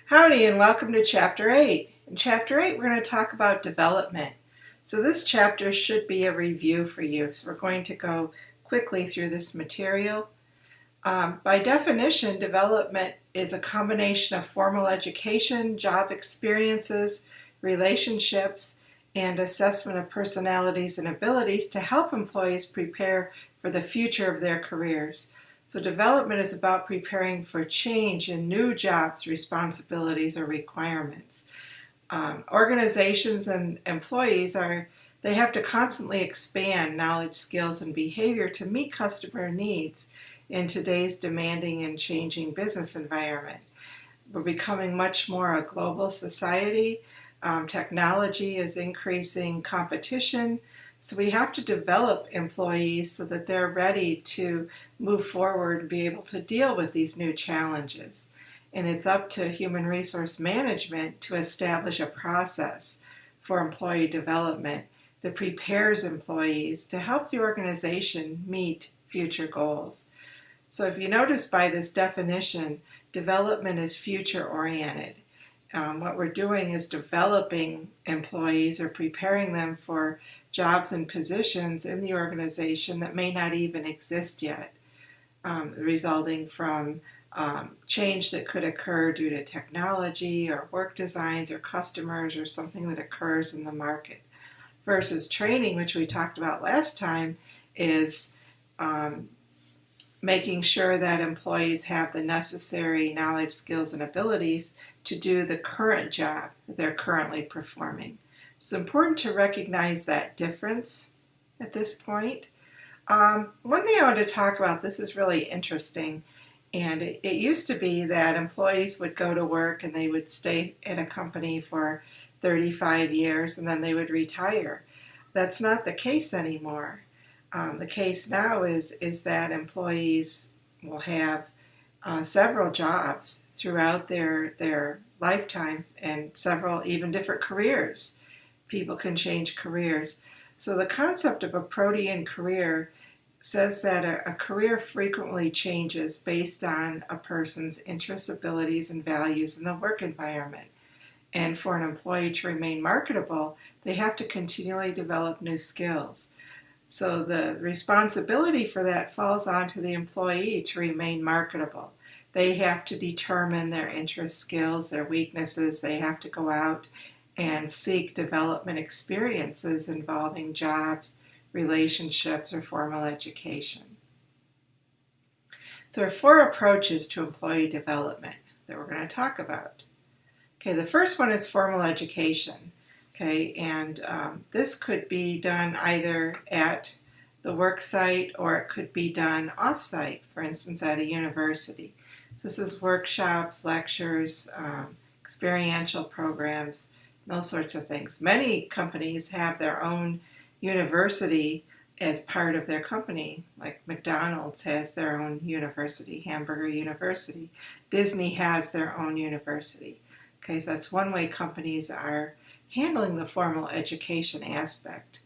Howdy and welcome to Chapter 8. In Chapter 8 we're going to talk about development. So this chapter should be a review for you, so we're going to go quickly through this material. By definition, development is a combination of formal education, job experiences, relationships, and assessment of personalities and abilities to help employees prepare for the future of their careers. So development is about preparing for change in new jobs, responsibilities, or requirements. Organizations and employees they have to constantly expand knowledge, skills, and behavior to meet customer needs in today's demanding and changing business environment. We're becoming much more a global society. Technology is increasing competition. So we have to develop employees so that they're ready to move forward and be able to deal with these new challenges. And it's up to human resource management to establish a process for employee development that prepares employees to help the organization meet future goals. So if you notice by this definition, development is future-oriented. What we're doing is developing employees or preparing them for jobs and positions in the organization that may not even exist yet, resulting from change that could occur due to technology or work designs or customers or something that occurs in the market. Versus training, which we talked about last time, is making sure that employees have the necessary knowledge, skills, and abilities to do the current job that they're currently performing. It's important to recognize that difference at this point. One thing I want to talk about, this is really interesting, and it used to be that employees would go to work and they would stay at a company for 35 years and then they would retire. That's not the case anymore. The case now is that employees will have several jobs throughout their lifetime and several even different careers. People can change careers. So the concept of a protean career says that a career frequently changes based on a person's interests, abilities, and values in the work environment. And for an employee to remain marketable, they have to continually develop new skills. So the responsibility for that falls onto the employee to remain marketable. They have to determine their interests, skills, their weaknesses. They have to go out and seek development experiences involving jobs, relationships, or formal education. So there are 4 approaches to employee development that we're going to talk about. Okay, the first one is formal education. Okay, and this could be done either at the work site or it could be done off-site, for instance, at a university. So this is workshops, lectures, experiential programs, those sorts of things. Many companies have their own university as part of their company, like McDonald's has their own university, Hamburger University. Disney has their own university. Okay, so that's one way companies are handling the formal education aspect.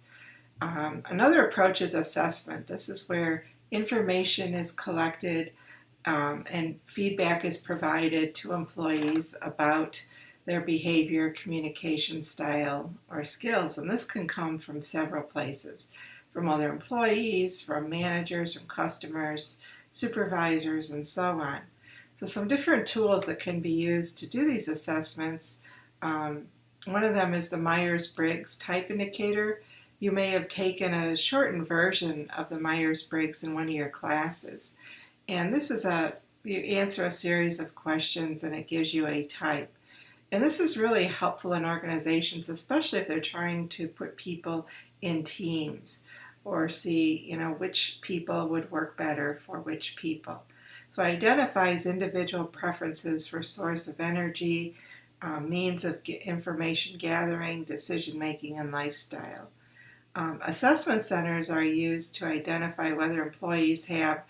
Another approach is assessment. This is where information is collected and feedback is provided to employees about their behavior, communication style, or skills. And this can come from several places, from other employees, from managers, from customers, supervisors, and so on. So some different tools that can be used to do these assessments. One of them is the Myers-Briggs Type Indicator. You may have taken a shortened version of the Myers-Briggs in one of your classes. And this is you answer a series of questions and it gives you a type. And this is really helpful in organizations, especially if they're trying to put people in teams or see, which people would work better for which people. So it identifies individual preferences for source of energy, means of information gathering, decision making, and lifestyle. Assessment centers are used to identify whether employees have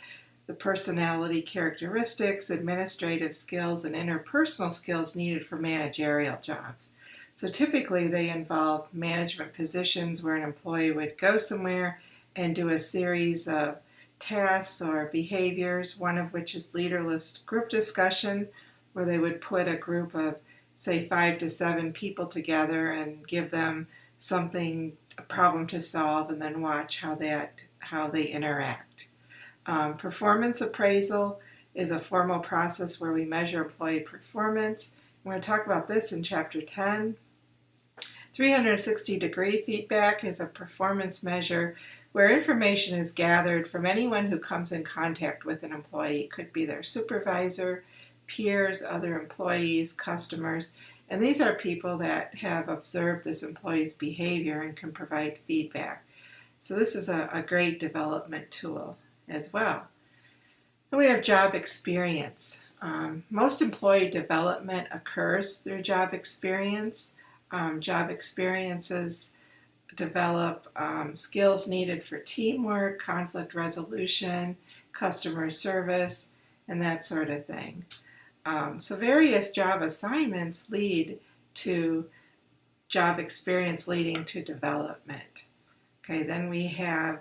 the personality characteristics, administrative skills, and interpersonal skills needed for managerial jobs. So typically they involve management positions where an employee would go somewhere and do a series of tasks or behaviors, one of which is leaderless group discussion, where they would put a group of, say, 5 to 7 people together and give them something, a problem to solve, and then watch how they interact. Performance appraisal is a formal process where we measure employee performance. We're going to talk about this in Chapter 10. 360-degree feedback is a performance measure where information is gathered from anyone who comes in contact with an employee. It could be their supervisor, peers, other employees, customers, and these are people that have observed this employee's behavior and can provide feedback. So this is a great development tool as well. And we have job experience. Most employee development occurs through job experience. Job experiences develop skills needed for teamwork, conflict resolution, customer service, and that sort of thing. So various job assignments lead to job experience leading to development. Okay, then we have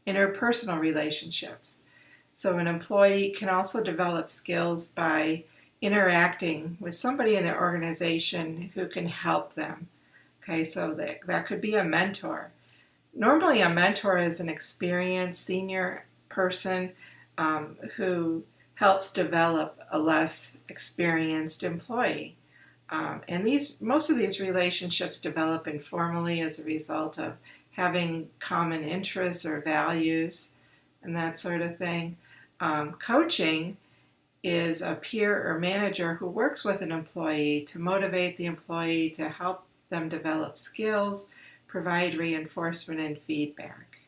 interpersonal relationships. So an employee can also develop skills by interacting with somebody in their organization who can help them. Okay, so that could be a mentor. Normally a mentor is an experienced senior person who helps develop a less experienced employee. And most of these relationships develop informally as a result of having common interests or values and that sort of thing. Coaching is a peer or manager who works with an employee to motivate the employee to help them develop skills, provide reinforcement and feedback.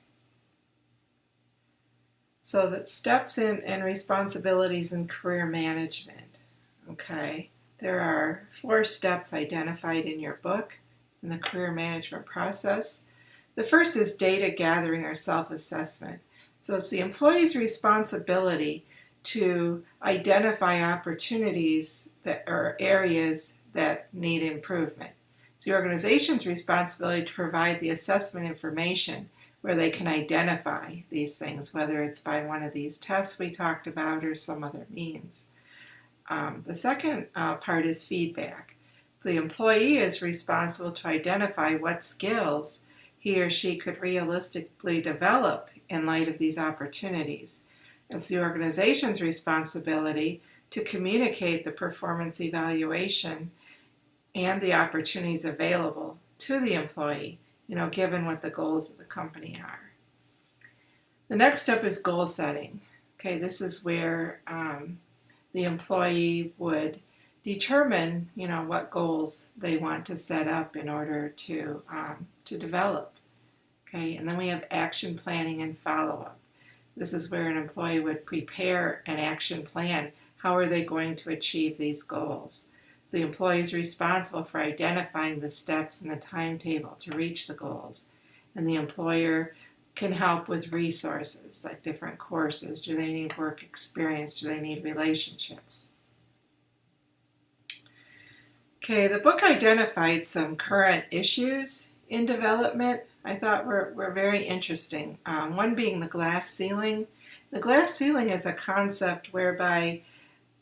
So the steps and responsibilities in career management. Okay, there are 4 steps identified in your book in the career management process. The first is data gathering or self-assessment. So it's the employee's responsibility to identify opportunities that are areas that need improvement. It's the organization's responsibility to provide the assessment information where they can identify these things, whether it's by one of these tests we talked about or some other means. The second part is feedback. So the employee is responsible to identify what skills he or she could realistically develop in light of these opportunities. It's the organization's responsibility to communicate the performance evaluation and the opportunities available to the employee, given what the goals of the company are. The next step is goal setting. Okay, this is where the employee would determine, what goals they want to set up in order to develop. Okay, and then we have action planning and follow-up. This is where an employee would prepare an action plan. How are they going to achieve these goals? So the employee is responsible for identifying the steps and the timetable to reach the goals. And the employer can help with resources like different courses. Do they need work experience? Do they need relationships? Okay, the book identified some current issues in development I thought were very interesting. One being the glass ceiling. The glass ceiling is a concept whereby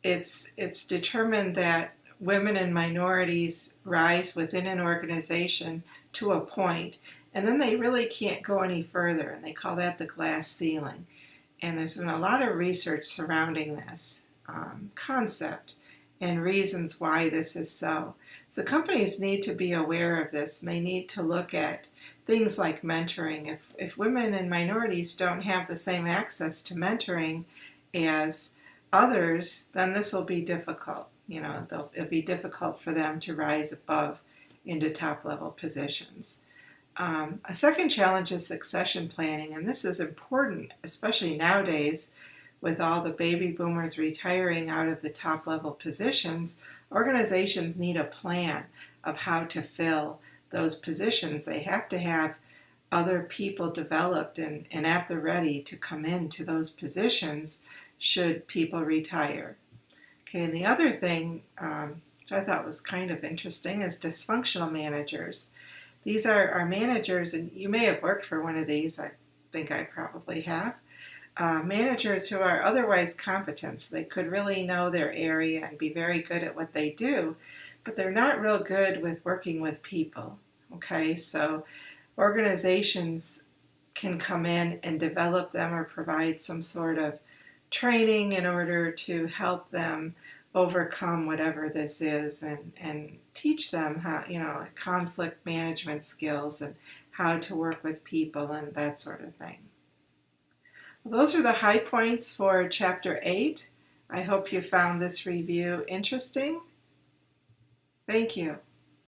it's determined that women and minorities rise within an organization to a point, and then they really can't go any further, and they call that the glass ceiling. And there's been a lot of research surrounding this concept and reasons why this is so. So companies need to be aware of this, and they need to look at things like mentoring. If women and minorities don't have the same access to mentoring as others, then this will be difficult. It'll be difficult for them to rise above into top-level positions. A second challenge is succession planning, and this is important, especially nowadays with all the baby boomers retiring out of the top-level positions. Organizations need a plan of how to fill those positions. They have to have other people developed and at the ready to come into those positions should people retire. Okay, and the other thing, which I thought was kind of interesting, is dysfunctional managers. These are managers, and you may have worked for one of these. I think I probably have. managers who are otherwise competent. So they could really know their area and be very good at what they do, but they're not real good with working with people. Okay, so organizations can come in and develop them or provide some sort of training in order to help them overcome whatever this is, and teach them how, conflict management skills and how to work with people and that sort of thing. Well, those are the high points for Chapter 8. I hope you found this review interesting. Thank you.